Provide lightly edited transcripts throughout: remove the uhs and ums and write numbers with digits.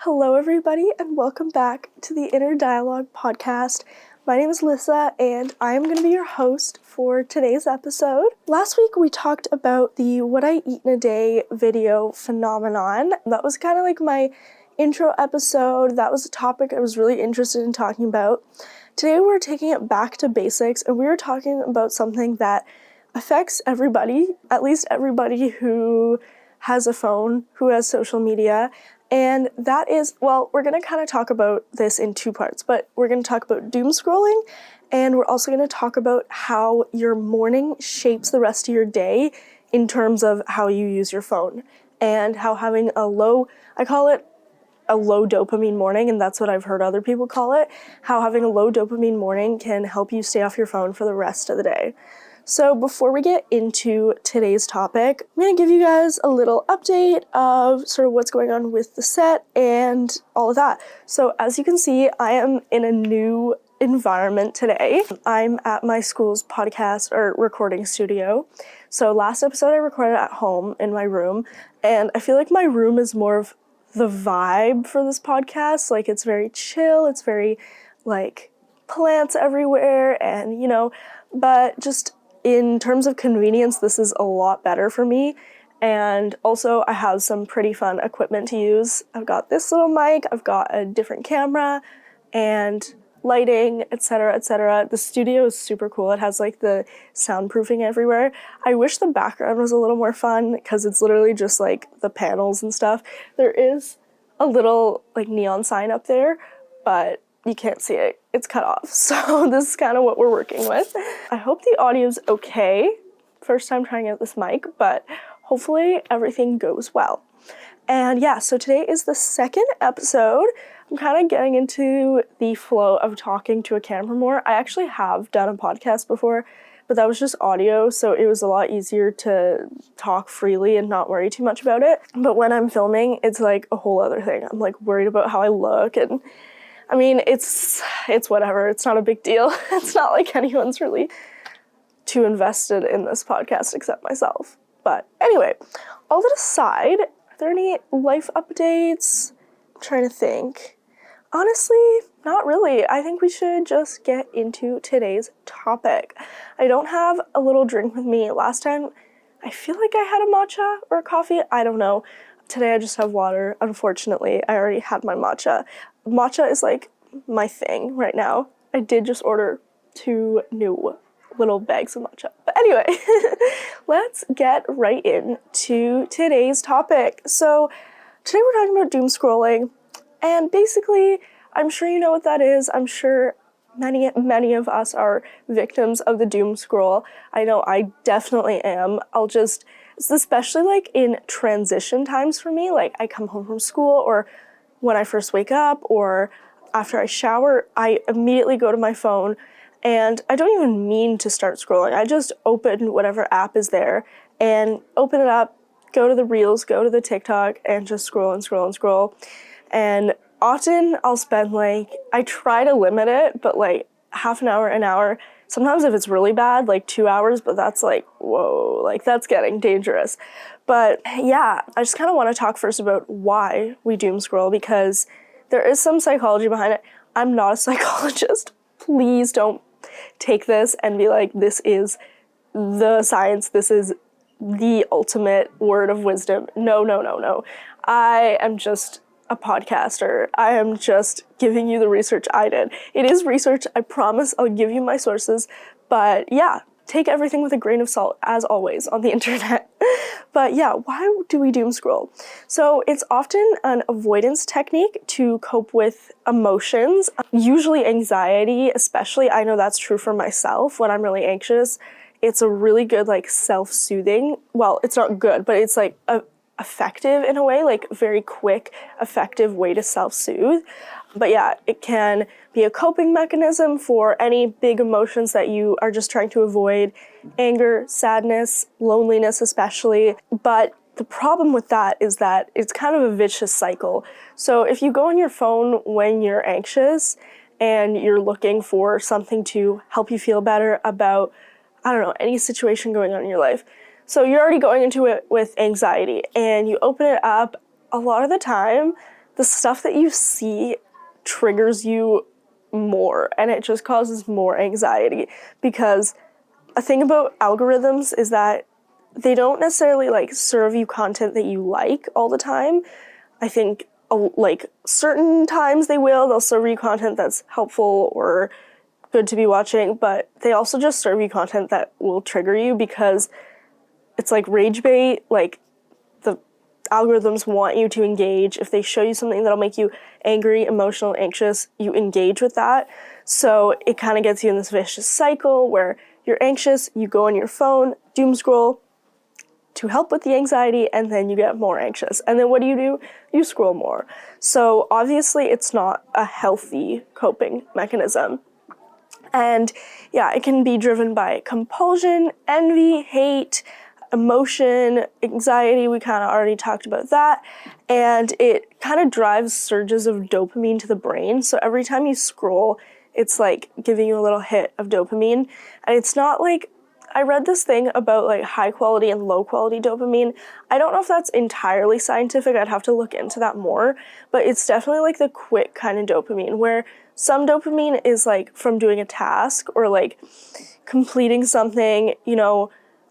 Hello, everybody, and welcome back to the Inner Dialogue podcast. My name is Lissa, and I am going to be your host for today's episode. Last week, we talked about the What I Eat in a Day video phenomenon. That was kind of like my intro episode. That was a topic I was really interested in talking about. Today, we're taking it back to basics, and we are talking about something that affects everybody, at least everybody who has a phone, who has social media. And that is, well, we're going to kind of talk about this in two parts, but we're going to talk about doom scrolling, and we're also going to talk about how your morning shapes the rest of your day in terms of how you use your phone, and how having I call it a low dopamine morning, and that's what I've heard other people call it, how having a low dopamine morning can help you stay off your phone for the rest of the day. So before we get into today's topic, I'm going to give you guys a little update of sort of what's going on with the set and all of that. So as you can see, I am in a new environment today. I'm at my school's podcast or recording studio. So last episode I recorded at home in my room, and I feel like my room is more of the vibe for this podcast. Like, it's very chill, it's very like plants everywhere, and but just in terms of convenience, this is a lot better for me. And also, I have some pretty fun equipment to use. I've got this little mic, I've got a different camera, and lighting, etc., etc. The studio is super cool. It has like the soundproofing everywhere. I wish the background was a little more fun because it's literally just like the panels and stuff. There is a little like neon sign up there, but you can't see it. It's cut off. So this is kind of what we're working with. I hope the audio's okay. First time trying out this mic, but hopefully everything goes well. And yeah, so today is the second episode. I'm kind of getting into the flow of talking to a camera more. I actually have done a podcast before, but that was just audio, so it was a lot easier to talk freely and not worry too much about it. But when I'm filming, it's like a whole other thing. I'm like worried about how I look, and I mean, it's whatever. It's not a big deal. It's not like anyone's really too invested in this podcast except myself. But anyway, all that aside, are there any life updates? I'm trying to think. Honestly, not really. I think we should just get into today's topic. I don't have a little drink with me. Last time, I feel like I had a matcha or a coffee. I don't know. Today I just have water. Unfortunately, I already had my matcha. Matcha is like my thing right now. I did just order 2 new little bags of matcha. But anyway, let's get right into today's topic. So today we're talking about doom scrolling, and basically, I'm sure you know what that is. I'm sure many of us are victims of the doom scroll. I know I definitely am. It's especially like in transition times for me. Like, I come home from school, or when I first wake up, or after I shower, I immediately go to my phone, and I don't even mean to start scrolling. I just open whatever app is there and open it up, go to the Reels, go to the TikTok, and just scroll and scroll and scroll. And often I'll spend I try to limit it, but like half an hour. Sometimes if it's really bad, like 2 hours, but that's like, whoa, like that's getting dangerous. But yeah, I just kind of want to talk first about why we doom scroll, because there is some psychology behind it. I'm not a psychologist. Please don't take this and be like, this is the science, this is the ultimate word of wisdom. No. I am just a podcaster. I am just giving you the research I did. It is research, I promise. I'll give you my sources, but yeah, take everything with a grain of salt, as always, on the internet. But yeah, why do we doom scroll? So it's often an avoidance technique to cope with emotions, usually anxiety, especially. I know that's true for myself when I'm really anxious. It's a really good self-soothing, well, it's not good, but it's effective in a way, very quick, effective way to self-soothe. But yeah, it can be a coping mechanism for any big emotions that you are just trying to avoid: anger, sadness, loneliness especially. But the problem with that is that it's kind of a vicious cycle. So if you go on your phone when you're anxious and you're looking for something to help you feel better about, I don't know, any situation going on in your life, so you're already going into it with anxiety, and you open it up, a lot of the time the stuff that you see triggers you more, and it just causes more anxiety. Because a thing about algorithms is that they don't necessarily like serve you content that you like all the time. I think like certain times they'll serve you content that's helpful or good to be watching, but they also just serve you content that will trigger you, because it's like rage bait. Like, the algorithms want you to engage. If they show you something that'll make you angry, emotional, anxious, you engage with that. So it kind of gets you in this vicious cycle where you're anxious, you go on your phone, doom scroll to help with the anxiety, and then you get more anxious. And then what do? You scroll more. So obviously it's not a healthy coping mechanism. And yeah, it can be driven by compulsion, envy, hate, emotion, anxiety. We kind of already talked about that. And it kind of drives surges of dopamine to the brain. So every time you scroll, it's like giving you a little hit of dopamine. And it's not like, I read this thing about like high quality and low quality dopamine. I don't know if that's entirely scientific. I'd have to look into that more. But it's definitely like the quick kind of dopamine, where some dopamine is like from doing a task or like completing something,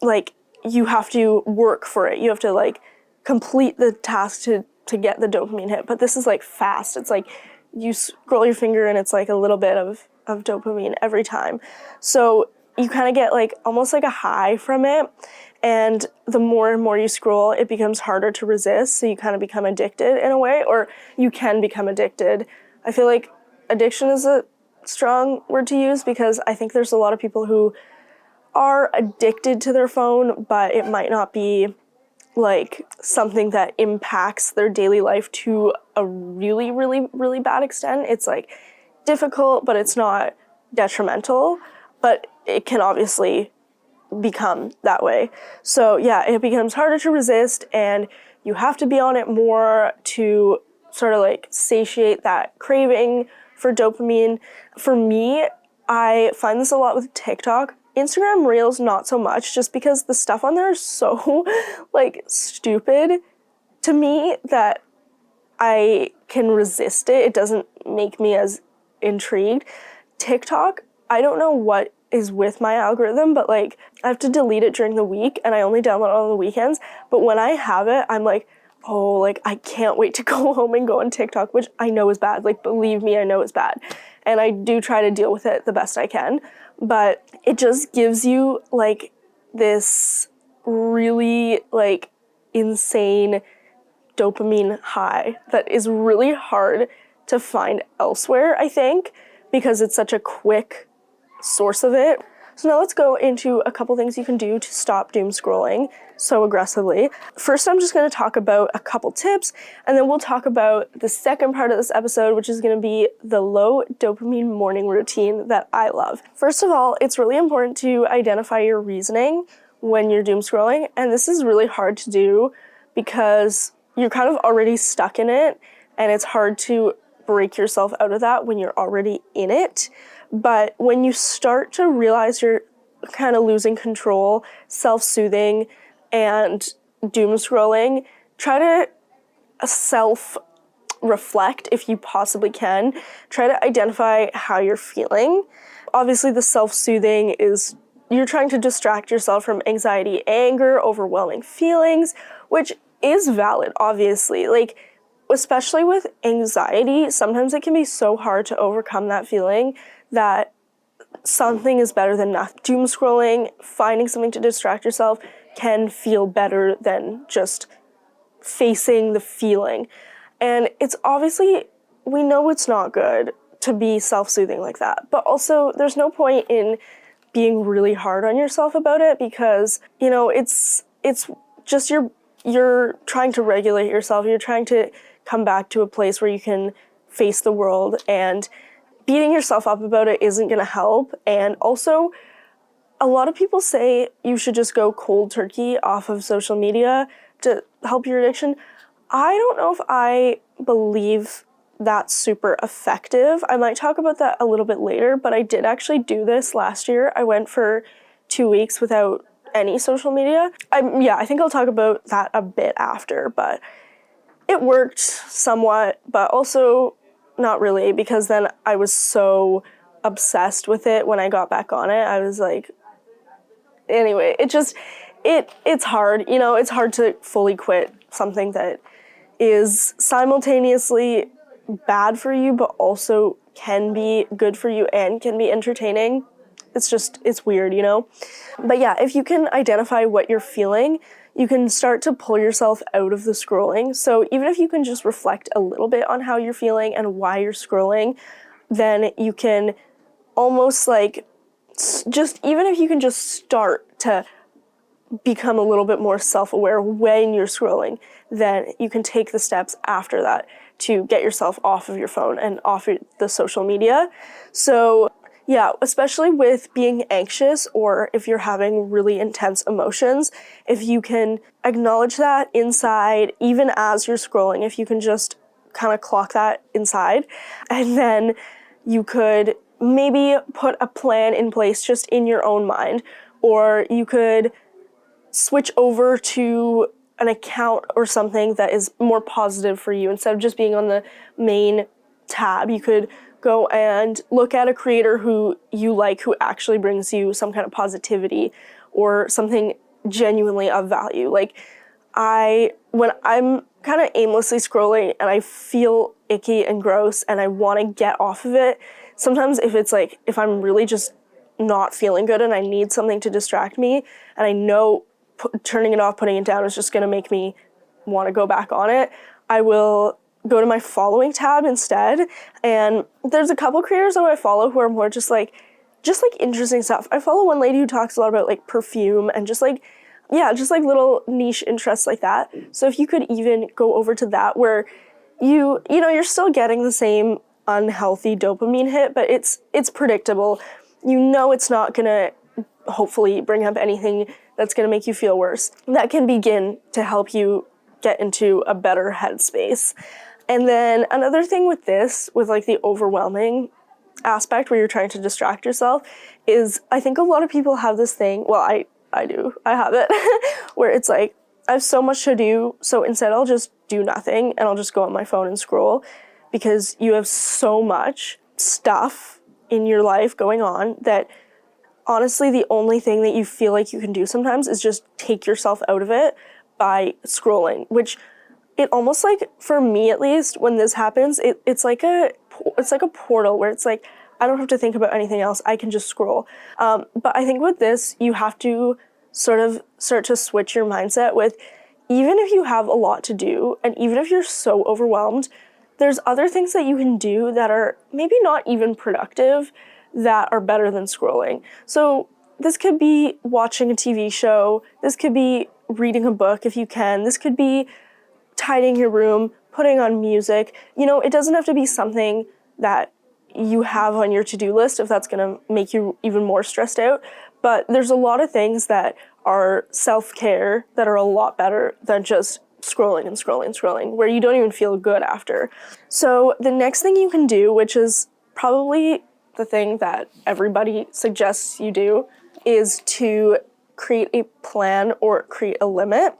like you have to work for it. You have to like complete the task to get the dopamine hit. But this is like fast. It's like you scroll your finger and it's like a little bit of dopamine every time. So you kind of get like almost like a high from it. And the more and more you scroll, it becomes harder to resist. So you kind of become addicted in a way, or you can become addicted. I feel like addiction is a strong word to use, because I think there's a lot of people who are addicted to their phone, but it might not be like something that impacts their daily life to a really, really, really bad extent. It's like difficult, but it's not detrimental, but it can obviously become that way. So yeah, it becomes harder to resist, and you have to be on it more to sort of like satiate that craving for dopamine. For me, I find this a lot with TikTok. Instagram Reels, not so much, just because the stuff on there is so like stupid to me that I can resist it. It doesn't make me as intrigued. TikTok, I don't know what is with my algorithm, but like I have to delete it during the week and I only download it on the weekends. But when I have it, I'm like, oh, like I can't wait to go home and go on TikTok, which I know is bad. Like, believe me, I know it's bad. And I do try to deal with it the best I can. But it just gives you like this really like insane dopamine high that is really hard to find elsewhere, I think, because it's such a quick source of it. So now let's go into a couple things you can do to stop doom scrolling so aggressively. First, I'm just going to talk about a couple tips, and then we'll talk about the second part of this episode, which is going to be the low dopamine morning routine that I love. First of all, it's really important to identify your reasoning when you're doom scrolling, and this is really hard to do because you're kind of already stuck in it, and it's hard to break yourself out of that when you're already in it. But when you start to realize you're kind of losing control, self-soothing, and doom scrolling, try to self-reflect if you possibly can. Try to identify how you're feeling. Obviously, the self-soothing is you're trying to distract yourself from anxiety, anger, overwhelming feelings, which is valid, obviously. Like, especially with anxiety, sometimes it can be so hard to overcome that feeling that something is better than nothing. Doom scrolling, finding something to distract yourself can feel better than just facing the feeling. And it's obviously, we know it's not good to be self-soothing like that, but also there's no point in being really hard on yourself about it because, you know, it's just you're trying to regulate yourself. You're trying to come back to a place where you can face the world, and beating yourself up about it isn't going to help. And also, a lot of people say you should just go cold turkey off of social media to help your addiction. I don't know if I believe that's super effective. I might talk about that a little bit later, but I did actually do this last year. I went for 2 weeks without any social media. I think I'll talk about that a bit after, but it worked somewhat, but also not really, because then I was so obsessed with it when I got back on it. I was like, anyway, it's hard, it's hard to fully quit something that is simultaneously bad for you, but also can be good for you and can be entertaining. It's weird, But yeah, if you can identify what you're feeling, you can start to pull yourself out of the scrolling. So even if you can just reflect a little bit on how you're feeling and why you're scrolling, then you can almost even if you can just start to become a little bit more self-aware when you're scrolling, then you can take the steps after that to get yourself off of your phone and off the social media. So yeah, especially with being anxious or if you're having really intense emotions, if you can acknowledge that inside, even as you're scrolling, if you can just kind of clock that inside, and then you could maybe put a plan in place just in your own mind, or you could switch over to an account or something that is more positive for you. Instead of just being on the main tab, you could go and look at a creator who you like, who actually brings you some kind of positivity or something genuinely of value. Like when I'm kind of aimlessly scrolling and I feel icky and gross and I want to get off of it, sometimes if I'm really just not feeling good and I need something to distract me and I know turning it off, putting it down is just going to make me want to go back on it, I will go to my following tab instead. And there's a couple creators that I follow who are more just interesting stuff. I follow one lady who talks a lot about perfume and just little niche interests like that. So if you could even go over to that where you're still getting the same unhealthy dopamine hit, but it's predictable. It's not gonna hopefully bring up anything that's gonna make you feel worse. That can begin to help you get into a better headspace. And then another thing with the overwhelming aspect where you're trying to distract yourself is, I think a lot of people have this thing, well, I do, I have it, where it's I have so much to do, so instead I'll just do nothing and I'll just go on my phone and scroll, because you have so much stuff in your life going on that honestly the only thing that you feel like you can do sometimes is just take yourself out of it by scrolling, which it almost for me at least, when this happens, it's like a portal where it's I don't have to think about anything else, I can just scroll. But I think with this, you have to sort of start to switch your mindset with, even if you have a lot to do, and even if you're so overwhelmed, there's other things that you can do that are maybe not even productive that are better than scrolling. So this could be watching a TV show, this could be reading a book if you can, this could be tidying your room, putting on music. It doesn't have to be something that you have on your to-do list if that's gonna make you even more stressed out. But there's a lot of things that are self-care that are a lot better than just scrolling and scrolling and scrolling, where you don't even feel good after. So the next thing you can do, which is probably the thing that everybody suggests you do, is to create a plan or create a limit.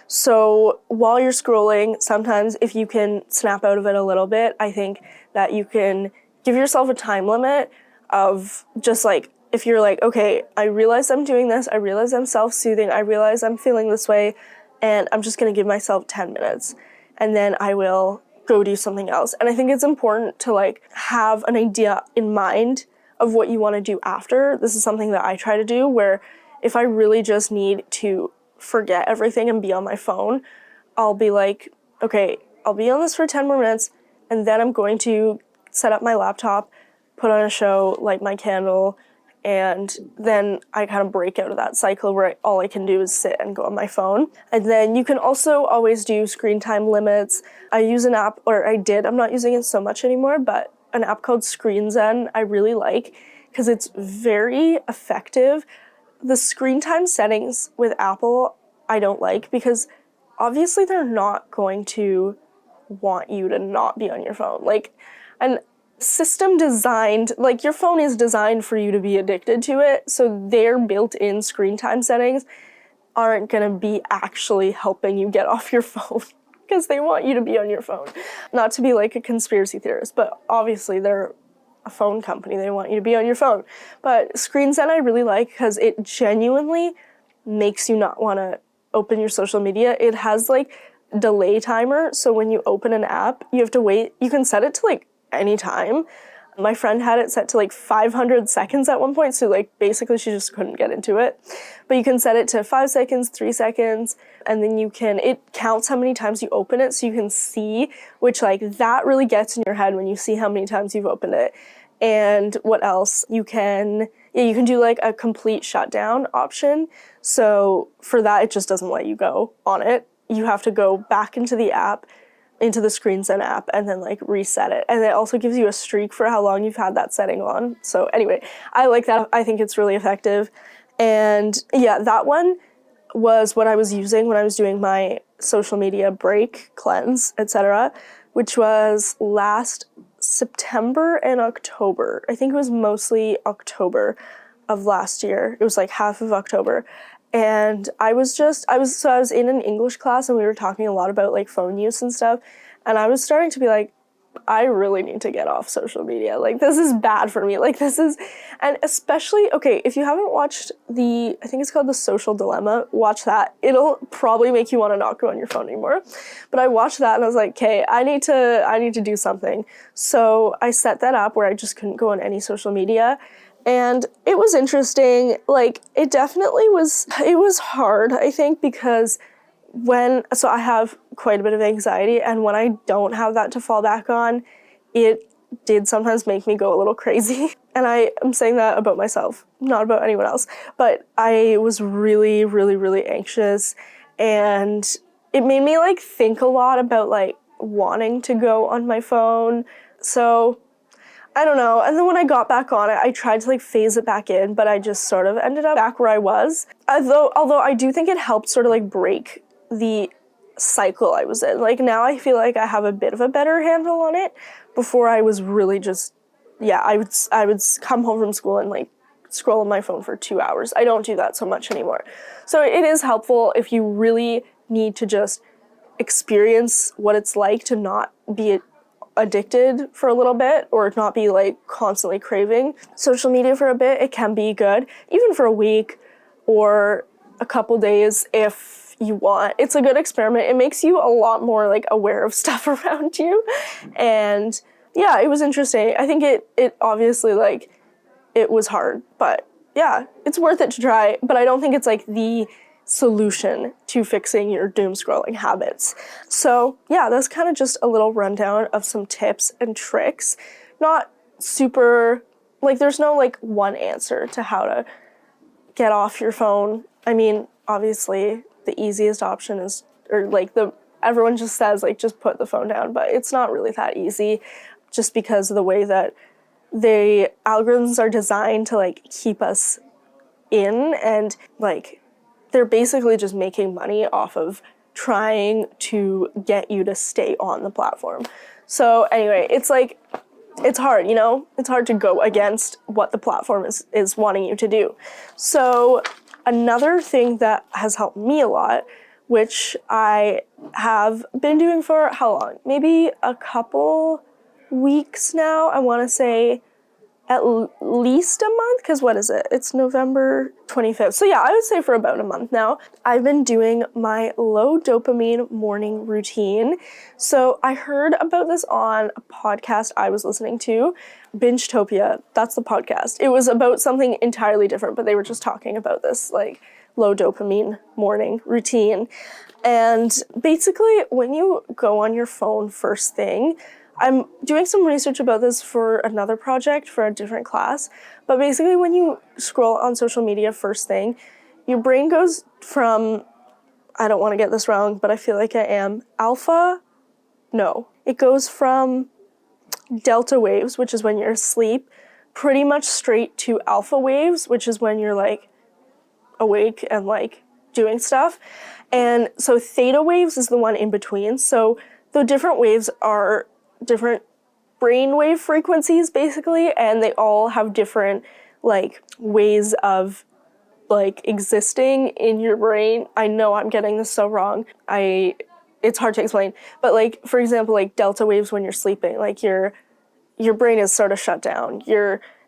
So while you're scrolling, sometimes if you can snap out of it a little bit, I think that you can give yourself a time limit of just if you're okay, I realize I'm doing this, I realize I'm self-soothing, I realize I'm feeling this way, and I'm just gonna give myself 10 minutes, and then I will go do something else. And I think it's important to have an idea in mind of what you want to do after. This is something that I try to do, where if I really just need to forget everything and be on my phone, I'll be okay, I'll be on this for 10 more minutes, and then I'm going to set up my laptop, put on a show, light my candle, and then I kind of break out of that cycle where all I can do is sit and go on my phone. And then you can also always do screen time limits. I use an app, or I did, I'm not using it so much anymore, but an app called Screen Zen I really like, because it's very effective. The screen time settings with Apple I don't like, because obviously they're not going to want you to not be on your phone. And system designed, your phone is designed for you to be addicted to it, so their built-in screen time settings aren't gonna be actually helping you get off your phone. because they want you to be on your phone. Not to be like a conspiracy theorist, but obviously they're a phone company. They want you to be on your phone. But Screen Send I really like because it genuinely makes you not want to open your social media. It has like delay timer, so when you open an app, you have to wait. You can set it to like any time. My friend had it set to like 500 seconds at one point, so like basically she just couldn't get into it. But you can set it to 5 seconds, 3 seconds, and then it counts how many times you open it, so you can see, which like that really gets in your head when you see how many times you've opened it. And what else? You can do like a complete shutdown option. So for that, it just doesn't let you go on it. You have to go back into the app, into the Screen Send app, and then like reset it. And it also gives you a streak for how long you've had that setting on. So anyway, I like that. I think it's really effective. And yeah, that one was what I was using when I was doing my social media break, cleanse, etc., which was last September and October. I think it was mostly October of last year. It was like half of October. And I was in an English class and we were talking a lot about like phone use and stuff. And I was starting to be like, I really need to get off social media. Like, this is bad for me. And especially, okay, if you haven't watched I think it's called The Social Dilemma, watch that. It'll probably make you want to not go on your phone anymore. But I watched that and I was like, okay, I need to do something. So I set that up where I just couldn't go on any social media. And it was interesting. Like, it was hard, I think, because so I have quite a bit of anxiety, and when I don't have that to fall back on, it did sometimes make me go a little crazy. And I am saying that about myself, not about anyone else. But I was really, really, really anxious, and it made me like think a lot about like wanting to go on my phone. So I don't know. And then when I got back on it, I tried to like phase it back in, but I just sort of ended up back where I was. Although I do think it helped sort of like break the cycle I was in. Like, now I feel like I have a bit of a better handle on it. Before, I was really just, I would come home from school and like scroll on my phone for 2 hours. I don't do that so much anymore. So it is helpful if you really need to just experience what it's like to not be addicted for a little bit, or not be like constantly craving social media for a bit. It can be good, even for a week or a couple days if you want. It's a good experiment. It makes you a lot more like aware of stuff around you. And yeah, it was interesting. I think it obviously like it was hard, but yeah, it's worth it to try. But I don't think it's like the solution to fixing your doom scrolling habits. So yeah, that's kind of just a little rundown of some tips and tricks. Not super, like, there's no like one answer to how to get off your phone. I mean, obviously the easiest option is, or like everyone just says like just put the phone down, but it's not really that easy, just because of the way that the algorithms are designed to like keep us in, and like they're basically just making money off of trying to get you to stay on the platform. So anyway, it's like, it's hard, you know? It's hard to go against what the platform is wanting you to do. So another thing that has helped me a lot, which I have been doing for how long? Maybe a couple weeks now. I want to say at least a month, because what is it? It's November 25th. So yeah, I would say for about a month now, I've been doing my low dopamine morning routine. So I heard about this on a podcast I was listening to, Bingetopia. That's the podcast. It was about something entirely different, but they were just talking about this like low dopamine morning routine. And basically, when you go on your phone first thing, I'm doing some research about this for another project for a different class, but basically when you scroll on social media first thing, your brain goes from, I don't want to get this wrong, but I feel like I am, it goes from delta waves, which is when you're asleep, pretty much straight to alpha waves, which is when you're like awake and like doing stuff. And so theta waves is the one in between. So the different waves are different brainwave frequencies basically, and they all have different like ways of like existing in your brain. I know I'm getting this so wrong. I it's hard to explain, but like, for example, like delta waves when you're sleeping, like your brain is sort of shut down.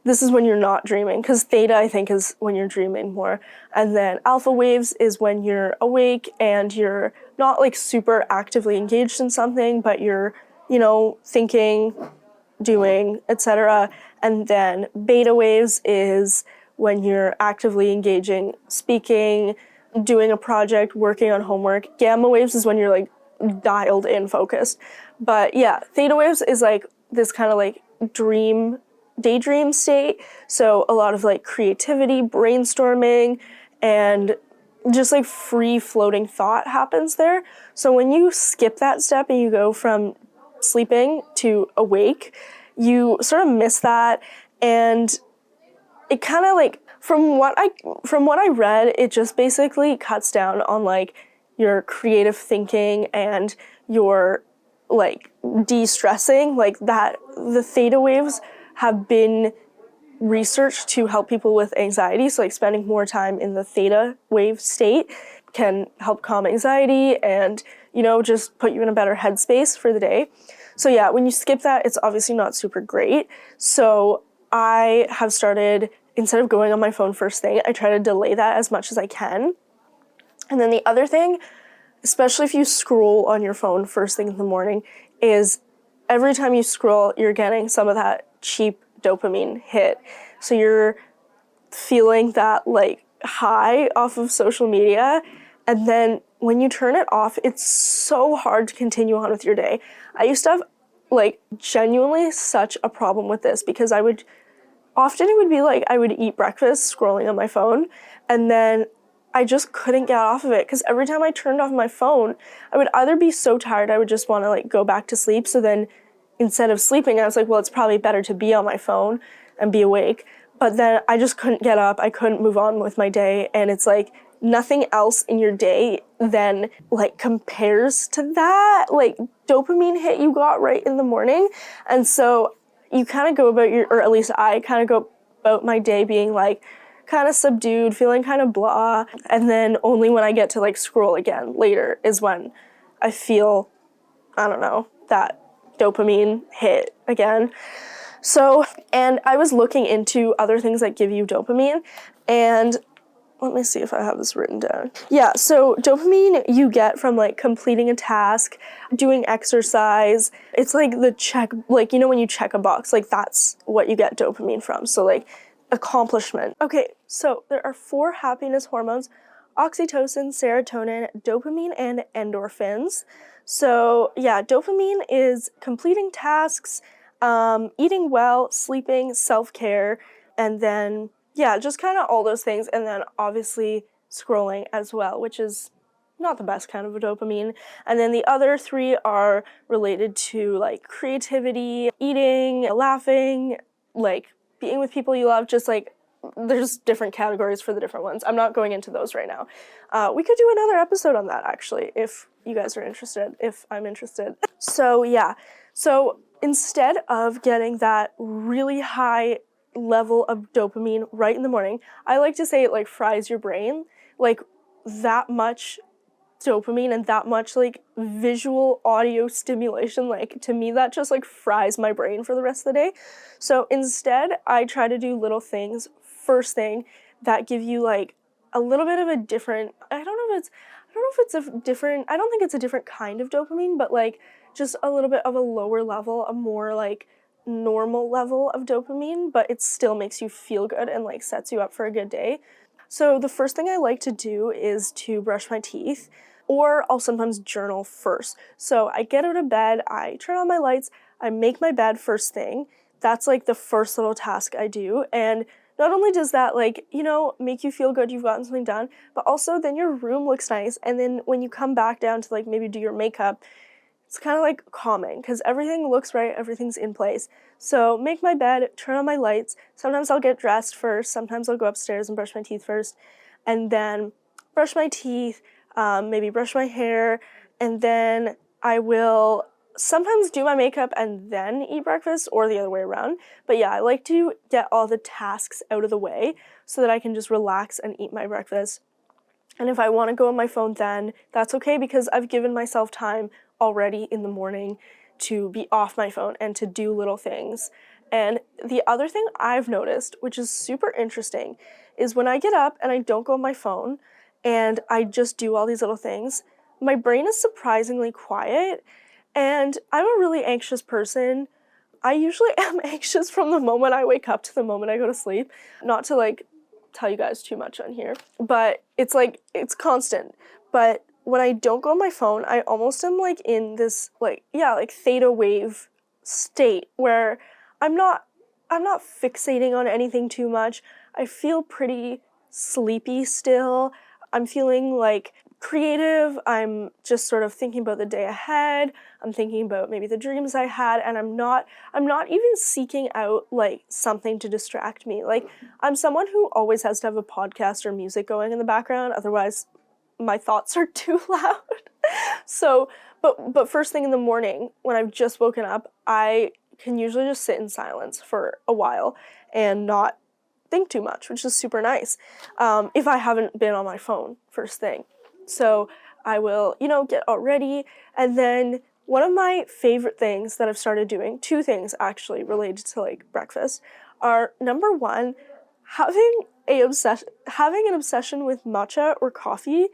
This is when you're not dreaming, because theta, I think, is when you're dreaming more. And then alpha waves is when you're awake and you're not like super actively engaged in something, but you're, thinking, doing, etc. And then beta waves is when you're actively engaging, speaking, doing a project, working on homework. Gamma waves is when you're like dialed in, focused. But yeah, theta waves is like this kind of like daydream state. So a lot of like creativity, brainstorming, and just like free floating thought happens there. So when you skip that step and you go from sleeping to awake, you sort of miss that. And it kind of like, from what I read, it just basically cuts down on like your creative thinking and your like de-stressing, like that. The theta waves have been researched to help people with anxiety. So like spending more time in the theta wave state can help calm anxiety and, just put you in a better headspace for the day. So yeah, when you skip that, it's obviously not super great. So I have started, instead of going on my phone first thing, I try to delay that as much as I can. And then the other thing, especially if you scroll on your phone first thing in the morning, is every time you scroll, you're getting some of that cheap dopamine hit. So you're feeling that like high off of social media, and then when you turn it off, it's so hard to continue on with your day. I used to have like genuinely such a problem with this, because it would be like I would eat breakfast scrolling on my phone, and then I just couldn't get off of it, because every time I turned off my phone, I would either be so tired I would just want to like go back to sleep. So then instead of sleeping, I was like, well, it's probably better to be on my phone and be awake. But then I just couldn't get up. I couldn't move on with my day. And it's like nothing else in your day then like compares to that like dopamine hit you got right in the morning. And so you kind of go about or at least I kind of go about my day being like kind of subdued, feeling kind of blah. And then only when I get to like scroll again later is when I feel, I don't know, that dopamine hit again. So, and I was looking into other things that give you dopamine, and let me see if I have this written down. Yeah, so dopamine you get from like completing a task, doing exercise. It's like the check, like, when you check a box, like that's what you get dopamine from. So like accomplishment. Okay, so there are 4 happiness hormones: oxytocin, serotonin, dopamine, and endorphins. So yeah, dopamine is completing tasks, eating well, sleeping, self-care, and then yeah, just kind of all those things. And then obviously scrolling as well, which is not the best kind of a dopamine. And then the other 3 are related to like creativity, eating, laughing, like being with people you love. Just like there's different categories for the different ones. I'm not going into those right now. We could do another episode on that actually, if you guys are interested, if I'm interested. So yeah, so instead of getting that really high level of dopamine right in the morning, I like to say it like fries your brain. Like that much dopamine and that much like visual audio stimulation, like to me that just like fries my brain for the rest of the day. So instead I try to do little things first thing that give you like a little bit of a different, I don't think it's a different kind of dopamine, but like just a little bit of a lower level, a more like normal level of dopamine, but it still makes you feel good and like sets you up for a good day. So the first thing I like to do is to brush my teeth, or I'll sometimes journal first. So I get out of bed, I turn on my lights, I make my bed first thing. That's like the first little task I do. And not only does that like, make you feel good, you've gotten something done, but also then your room looks nice. And then when you come back down to like maybe do your makeup, it's kind of like calming because everything looks right, everything's in place. So make my bed, turn on my lights. Sometimes I'll get dressed first. Sometimes I'll go upstairs and brush my teeth first, and then brush my teeth, maybe brush my hair, and then I will sometimes do my makeup and then eat breakfast, or the other way around. But yeah, I like to get all the tasks out of the way so that I can just relax and eat my breakfast. And if I want to go on my phone then, that's okay, because I've given myself time already in the morning to be off my phone and to do little things. And the other thing I've noticed, which is super interesting, is when I get up and I don't go on my phone and I just do all these little things, my brain is surprisingly quiet. And I'm a really anxious person. I usually am anxious from the moment I wake up to the moment I go to sleep. Not to like tell you guys too much on here, but it's constant. But when I don't go on my phone, I almost am like in this like theta wave state where I'm not fixating on anything too much. I feel pretty sleepy still. I'm feeling like creative. I'm just sort of thinking about the day ahead. I'm thinking about maybe the dreams I had, and I'm not even seeking out like something to distract me. Like, I'm someone who always has to have a podcast or music going in the background, otherwise my thoughts are too loud. So, but first thing in the morning when I've just woken up, I can usually just sit in silence for a while and not think too much, which is super nice, if I haven't been on my phone first thing. So I will, get all ready, and then one of my favorite things that I've started doing, two things actually related to like breakfast, are number one, having an obsession with matcha or coffee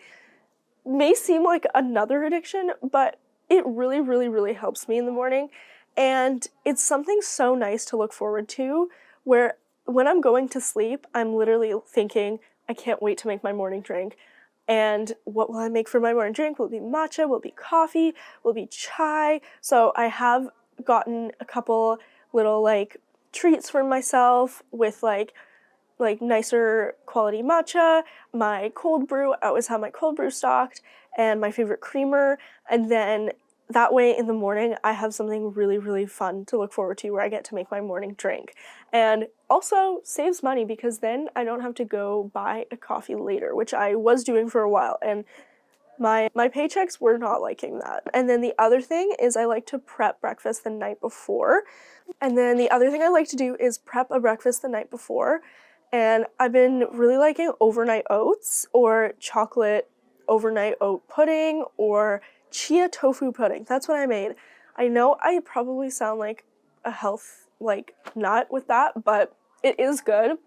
may seem like another addiction, but it really, really, really helps me in the morning. And it's something so nice to look forward to, where when I'm going to sleep, I'm literally thinking, I can't wait to make my morning drink. And what will I make for my morning drink? Will it be matcha? Will it be coffee? Will it be chai? So I have gotten a couple little like treats for myself with like nicer quality matcha, my cold brew. I always have my cold brew stocked, and my favorite creamer. And then that way in the morning, I have something really, really fun to look forward to where I get to make my morning drink. And also saves money, because then I don't have to go buy a coffee later, which I was doing for a while, and my paychecks were not liking that. And then the other thing is I like to prep breakfast the night before. And then the other thing I like to do is prep a breakfast the night before. And I've been really liking overnight oats or chocolate overnight oat pudding or chia tofu pudding. That's what I made. I know I probably sound like a health nut with that, but it is good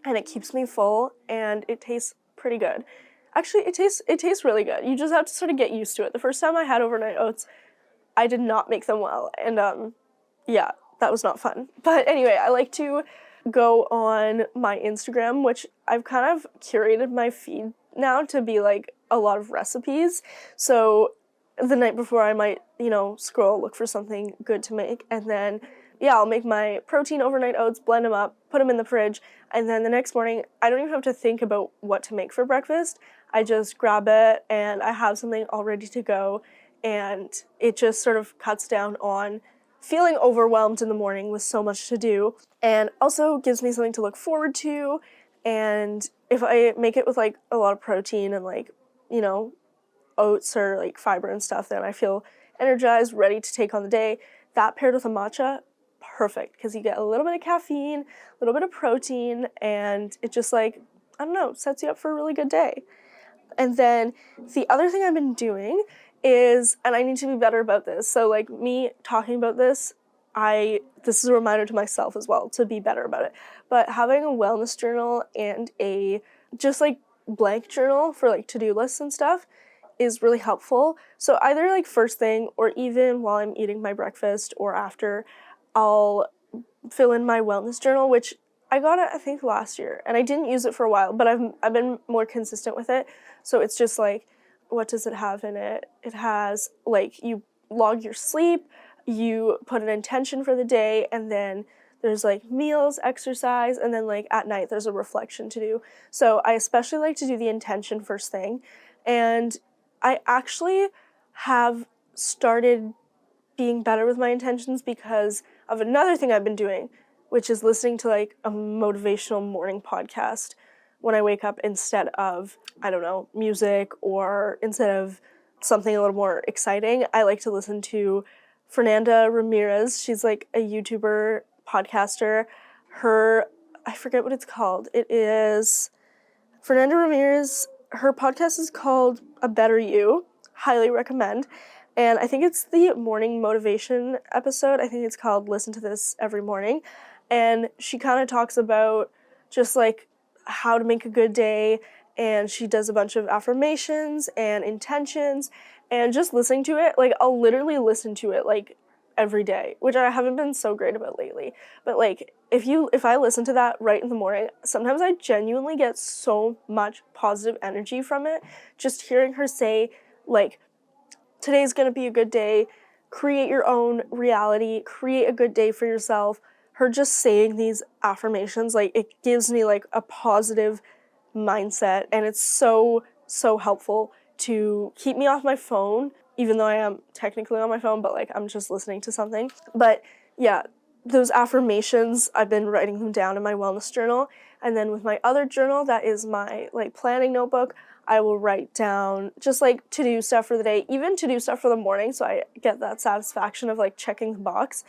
and it keeps me full and it tastes pretty good. Actually, it tastes really good. You just have to sort of get used to it. The first time I had overnight oats, I did not make them well, and yeah, that was not fun. But anyway, I like to go on my Instagram, which I've kind of curated my feed now to be like a lot of recipes. So the night before I might, scroll, look for something good to make, and then I'll make my protein overnight oats, blend them up, put them in the fridge, and then the next morning I don't even have to think about what to make for breakfast. I just grab it and I have something all ready to go, and it just sort of cuts down on feeling overwhelmed in the morning with so much to do, and also gives me something to look forward to. And if I make it with like a lot of protein and oats or like fiber and stuff, then I feel energized, ready to take on the day. That paired with a matcha, perfect, because you get a little bit of caffeine, a little bit of protein, and it just sets you up for a really good day. And then the other thing I've been doing is, and I need to be better about this, so like me talking about this, this is a reminder to myself as well to be better about it, but having a wellness journal and a just like blank journal for like to-do lists and stuff is really helpful. So either like first thing or even while I'm eating my breakfast or after, I'll fill in my wellness journal, which I got it I think last year, and I didn't use it for a while, but I've been more consistent with it. So it's just like, what does it have in it? It has like, you log your sleep, you put an intention for the day, and then there's like meals, exercise, and then like at night there's a reflection to do. So I especially like to do the intention first thing, and I actually have started being better with my intentions because of another thing I've been doing, which is listening to like a motivational morning podcast when I wake up instead of, music, or instead of something a little more exciting. I like to listen to Fernanda Ramirez. She's like a YouTuber podcaster. I forget what it's called. It is Fernanda Ramirez her podcast is called A Better You. Highly recommend. And I think it's the morning motivation episode. I think it's called Listen to This Every Morning. And she kind of talks about just like how to make a good day. And she does a bunch of affirmations and intentions. And just listening to it, like I'll literally listen to it like every day, which I haven't been so great about lately. But like if I listen to that right in the morning, sometimes I genuinely get so much positive energy from it. Just hearing her say like, today's gonna be a good day, create your own reality, create a good day for yourself. Her just saying these affirmations, like it gives me like a positive mindset, and it's so helpful to keep me off my phone, even though I am technically on my phone, but like I'm just listening to something. But yeah, those affirmations, I've been writing them down in my wellness journal, and then with my other journal, that is my like planning notebook, I will write down just like to-do stuff for the day, even to-do stuff for the morning, so I get that satisfaction of like checking the box,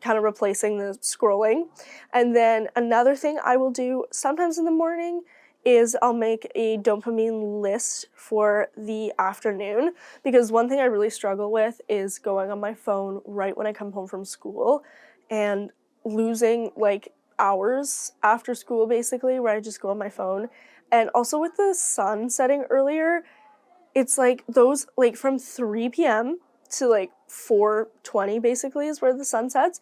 kind of replacing the scrolling. And then another thing I will do sometimes in the morning is I'll make a dopamine list for the afternoon, because one thing I really struggle with is going on my phone right when I come home from school and losing like hours after school basically where I just go on my phone. And also with the sun setting earlier, it's like those like from 3 p.m. to like 4:20 basically is where the sun sets.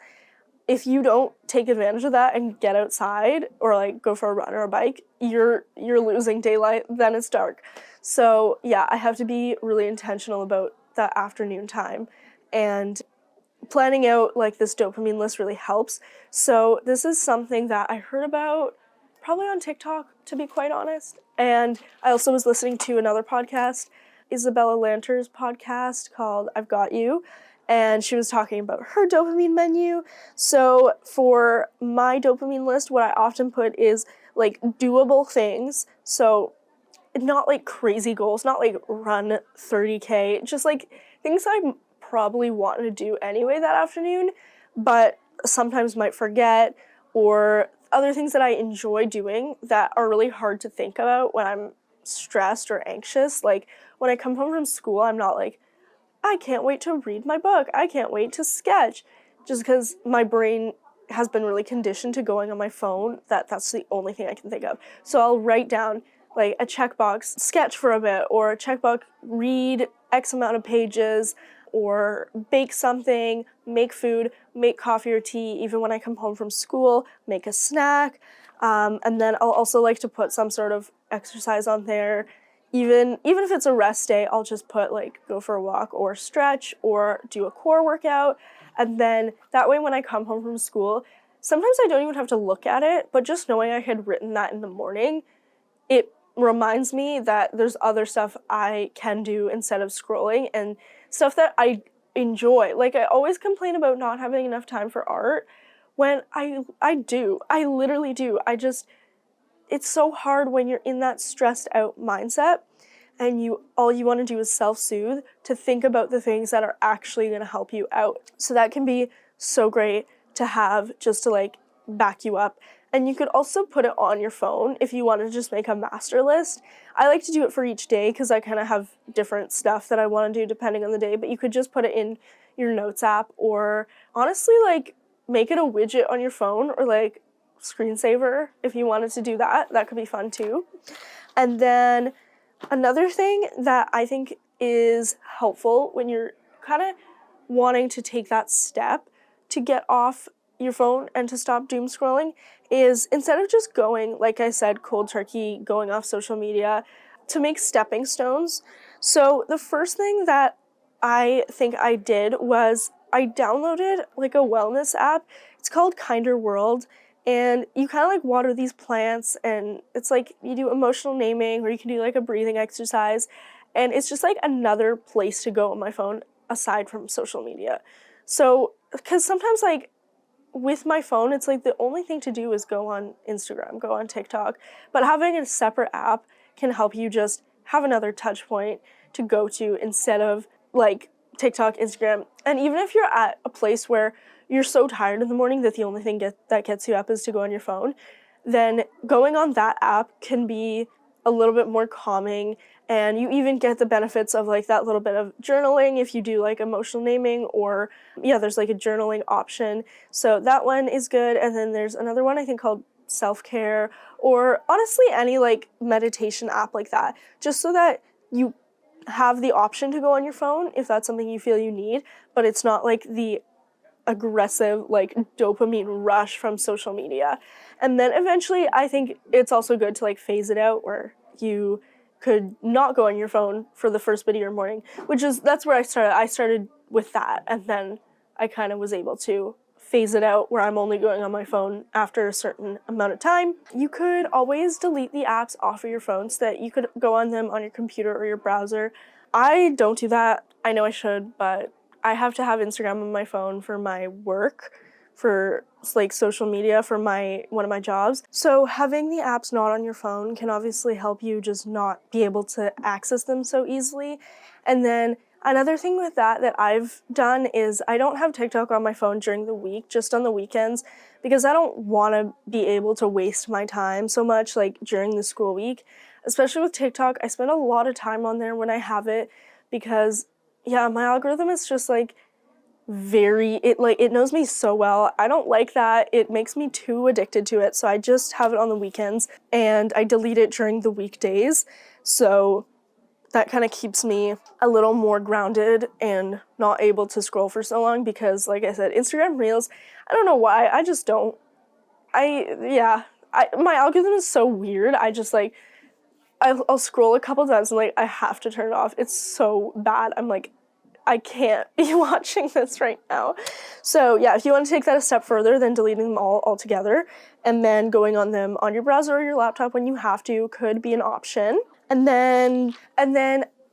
If you don't take advantage of that and get outside or like go for a run or a bike, you're losing daylight, then it's dark. So yeah, I have to be really intentional about that afternoon time, and planning out like this dopamine list really helps. So this is something that I heard about probably on TikTok, to be quite honest. And I also was listening to another podcast, Isabella Lanter's podcast called I've Got You, and she was talking about her dopamine menu. So for my dopamine list, what I often put is like doable things. So not like crazy goals, not like run 30K, just like things I probably want to do anyway that afternoon, but sometimes might forget, or other things that I enjoy doing that are really hard to think about when I'm stressed or anxious. Like when I come home from school, I'm not like, I can't wait to read my book, I can't wait to sketch, just because my brain has been really conditioned to going on my phone, that's the only thing I can think of. So I'll write down like a checkbox, sketch for a bit, or a checkbox, read X amount of pages, or bake something, make food, make coffee or tea, even when I come home from school, make a snack. And then I'll also like to put some sort of exercise on there. Even if it's a rest day, I'll just put like go for a walk or stretch or do a core workout. And then that way when I come home from school, sometimes I don't even have to look at it, but just knowing I had written that in the morning, it reminds me that there's other stuff I can do instead of scrolling, and stuff that I enjoy. Like I always complain about not having enough time for art when I do. I literally do. It's so hard when you're in that stressed out mindset and all you want to do is self-soothe, to think about the things that are actually going to help you out. So that can be so great to have, just to like back you up. And you could also put it on your phone if you want to just make a master list. I like to do it for each day because I kind of have different stuff that I want to do depending on the day, but you could just put it in your notes app, or honestly like make it a widget on your phone, or like screensaver if you wanted to do that. That could be fun too. And then another thing that I think is helpful when you're kind of wanting to take that step to get off your phone and to stop doom scrolling is, instead of just going, like I said, cold turkey, going off social media, to make stepping stones. So the first thing that I think I did was I downloaded like a wellness app. It's called Kinder World. And you kind of like water these plants, and it's like you do emotional naming, or you can do like a breathing exercise. And it's just like another place to go on my phone aside from social media. So, because sometimes like with my phone, it's like the only thing to do is go on Instagram, go on TikTok. But having a separate app can help you just have another touch point to go to instead of like TikTok, Instagram. And even if you're at a place where you're so tired in the morning that the only thing that gets you up is to go on your phone, then going on that app can be a little bit more calming, and you even get the benefits of like that little bit of journaling if you do like emotional naming, or there's like a journaling option. So that one is good. And then there's another one I think called self-care, or honestly any like meditation app like that, just so that you have the option to go on your phone if that's something you feel you need, but it's not like the aggressive like dopamine rush from social media. And then eventually I think it's also good to like phase it out, where you could not go on your phone for the first bit of your morning, that's where I started with that, and then I kind of was able to phase it out where I'm only going on my phone after a certain amount of time. You could always delete the apps off of your phone so that you could go on them on your computer or your browser. I don't do that. I know I should, but I have to have Instagram on my phone for my work, for like social media for one of my jobs. So having the apps not on your phone can obviously help you just not be able to access them so easily. And then another thing with that I've done is I don't have TikTok on my phone during the week, just on the weekends, because I don't want to be able to waste my time so much like during the school week. Especially with TikTok, I spend a lot of time on there when I have it, because my algorithm is just like it knows me so well. I don't like that. It makes me too addicted to it. So I just have it on the weekends and I delete it during the weekdays. So that kind of keeps me a little more grounded and not able to scroll for so long, because like I said, Instagram Reels, I don't know why, I just don't. My algorithm is so weird. I just like, I'll scroll a couple times and like, I have to turn it off. It's so bad. I'm like, I can't be watching this right now. So if you want to take that a step further, then deleting them all altogether and then going on them on your browser or your laptop when you have to could be an option. And then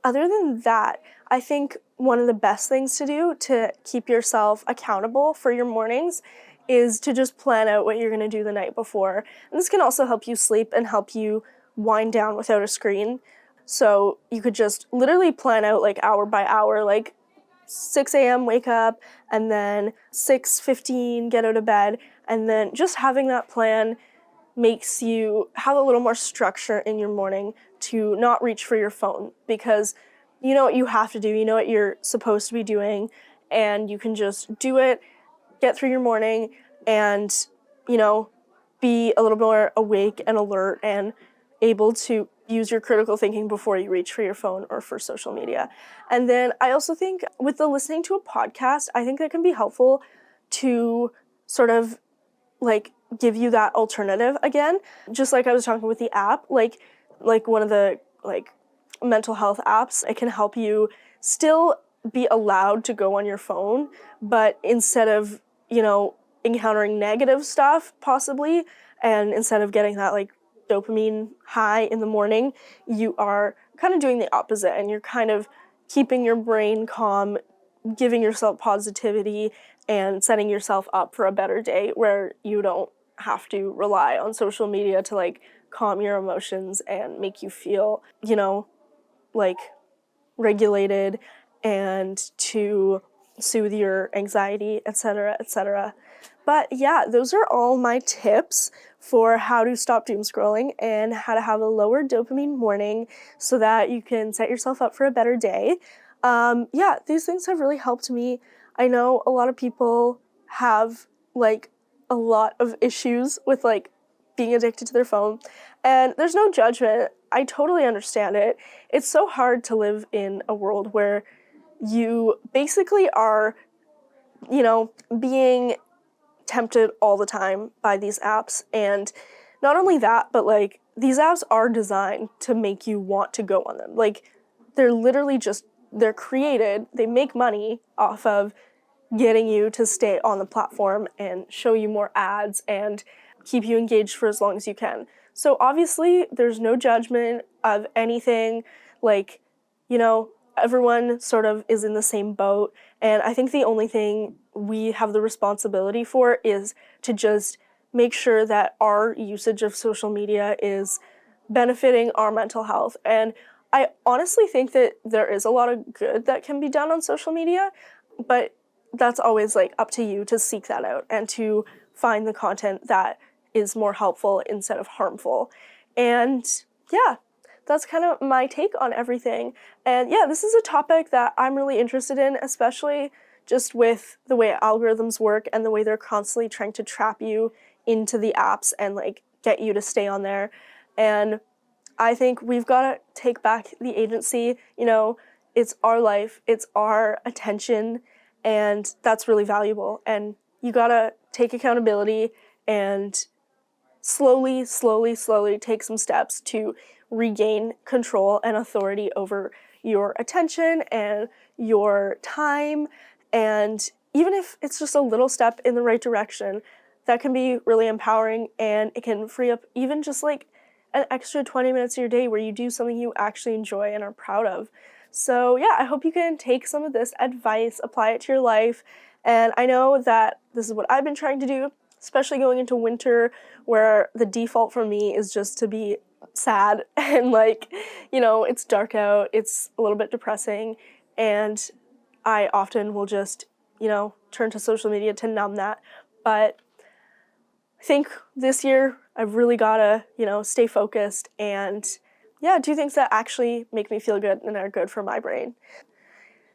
other than that, I think one of the best things to do to keep yourself accountable for your mornings is to just plan out what you're going to do the night before. And this can also help you sleep and help you wind down without a screen. So you could just literally plan out like hour by hour, like 6 a.m. wake up, and then 6:15 get out of bed, and then just having that plan makes you have a little more structure in your morning to not reach for your phone, because you know what you have to do, you know what you're supposed to be doing, and you can just do it, get through your morning, and be a little more awake and alert and able to use your critical thinking before you reach for your phone or for social media. And then I also think with the listening to a podcast, I think that can be helpful to sort of like give you that alternative again. Just like I was talking with the app, like one of the like mental health apps, it can help you still be allowed to go on your phone, but instead of, encountering negative stuff possibly, and instead of getting that like dopamine high in the morning, you are kind of doing the opposite, and you're kind of keeping your brain calm, giving yourself positivity, and setting yourself up for a better day where you don't have to rely on social media to like calm your emotions and make you feel, like regulated and to soothe your anxiety, etc., etc. But those are all my tips for how to stop doom scrolling and how to have a lower dopamine morning so that you can set yourself up for a better day. These things have really helped me. I know a lot of people have like a lot of issues with like being addicted to their phone, and there's no judgment. I totally understand it. It's so hard to live in a world where you basically are, being tempted all the time by these apps. And not only that, but like these apps are designed to make you want to go on them. Like they're literally they're created, they make money off of getting you to stay on the platform and show you more ads and keep you engaged for as long as you can. So obviously there's no judgment of anything. Like, everyone sort of is in the same boat. And I think the only thing we have the responsibility for is to just make sure that our usage of social media is benefiting our mental health. And I honestly think that there is a lot of good that can be done on social media, but that's always like up to you to seek that out and to find the content that is more helpful instead of harmful. And that's kind of my take on everything. And yeah, this is a topic that I'm really interested in, especially just with the way algorithms work and the way they're constantly trying to trap you into the apps and like get you to stay on there. And I think we've got to take back the agency. You know, it's our life, it's our attention, and that's really valuable. And you got to take accountability and slowly take some steps to regain control and authority over your attention and your time. And even if it's just a little step in the right direction, that can be really empowering, and it can free up even just like an extra 20 minutes of your day where you do something you actually enjoy and are proud of. So yeah, I hope you can take some of this advice, apply it to your life. And I know that this is what I've been trying to do, especially going into winter, where the default for me is just to be sad and like, you know, it's dark out, it's a little bit depressing, and I often will just, you know, turn to social media to numb that. But I think this year I've really gotta, you know, stay focused and yeah, do things that actually make me feel good and are good for my brain.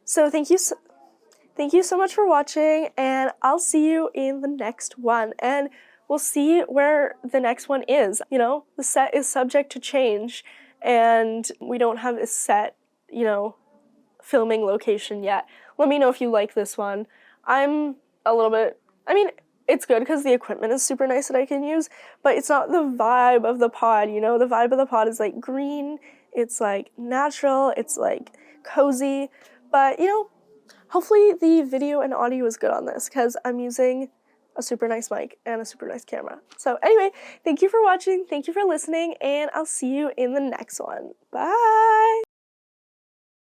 So thank you so much for watching, and I'll see you in the next one. And we'll see where the next one is. You know, the set is subject to change, and we don't have a set, you know, filming location yet. Let me know if you like this one. I'm a little bit, I mean, it's good because the equipment is super nice that I can use, but it's not the vibe of the pod, you know? The vibe of the pod is like green, it's like natural, it's like cozy, but you know, hopefully the video and audio is good on this because I'm using a super nice mic and a super nice camera. So anyway, thank you for watching, thank you for listening, and I'll see you in the next one. Bye!